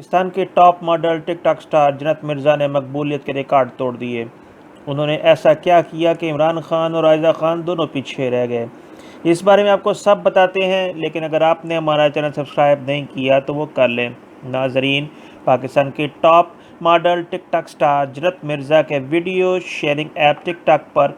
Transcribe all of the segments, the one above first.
पाकिस्तान के top model TikTok star जन्नत मिर्ज़ा ने मकबूलियत के रिकॉर्ड तोड़ दिए। उन्होंने ऐसा क्या किया कि इमरान खान और आयज़ा खान दोनों पीछे रह गए। इस बारे में आपको सब बताते हैं, लेकिन अगर आपने हमारा चैनल सब्सक्राइब नहीं किया तो वो कर लें। नाजरीन, पाकिस्तान के टॉप मॉडल टिकटॉक स्टार जन्नत मिर्ज़ा के वीडियो शेयरिंग ऐप टिकटॉक पर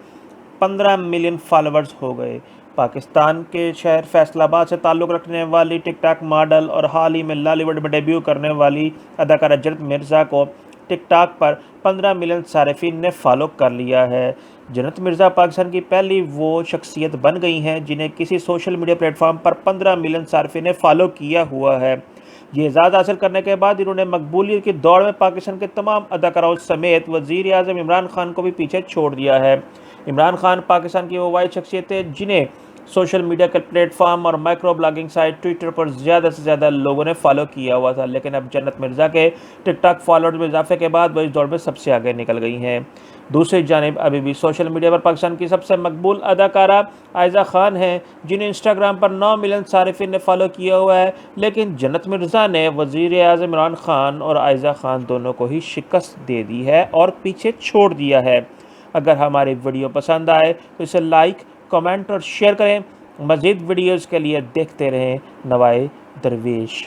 15 मिलियन फॉलोअर्स हो गए। पाकिस्तान के शहर फैसलाबाद से ताल्लुक़ रखने वाली टिकटॉक मॉडल और हाल ही में लॉलीवुड में डेब्यू करने वाली अदाकारा जन्नत मिर्ज़ा को टिकटॉक पर 15 मिलियन सारिफिन ने फॉलो कर लिया है। जन्नत मिर्ज़ा पाकिस्तान की पहली वो शख्सियत बन गई हैं जिन्हें किसी सोशल मीडिया प्लेटफॉर्म पर 15 मिलियन सारिफिन ने फॉलो किया हुआ है। ये एजाज़ हासिल करने के बाद इन्होंने मकबूलियत की दौड़ में पाकिस्तान के तमाम अदाकाराओं समेत वज़ीर आज़म इमरान खान को भी पीछे छोड़ दिया है। इमरान खान पाकिस्तान की वो वाहिद शख्सियत है जिन्हें सोशल मीडिया के प्लेटफॉर्म और माइक्रो ब्लॉगिंग साइट ट्विटर पर ज़्यादा से ज़्यादा लोगों ने फॉलो किया हुआ था, लेकिन अब जन्नत मिर्ज़ा के टिकटॉक फॉलोअर्स में इजाफे के बाद वो इस दौड़ में सबसे आगे निकल गई हैं। दूसरी जानिब अभी भी सोशल मीडिया पर पाकिस्तान की सबसे मकबूल अदाकारा आयज़ा खान हैं, जिन्हें इंस्टाग्राम पर 9 मिलियन सारिफिन ने फॉलो किया हुआ है, लेकिन जन्नत मिर्ज़ा ने वज़ीर आज़म इमरान खान और आयज़ा खान दोनों को ही शिकस्त दे दी है और पीछे छोड़ दिया है। अगर हमारी वीडियो पसंद आए तो इसे लाइक, कमेंट और शेयर करें। मज़ीद वीडियोज़ के लिए देखते रहें नवाए दरवेश।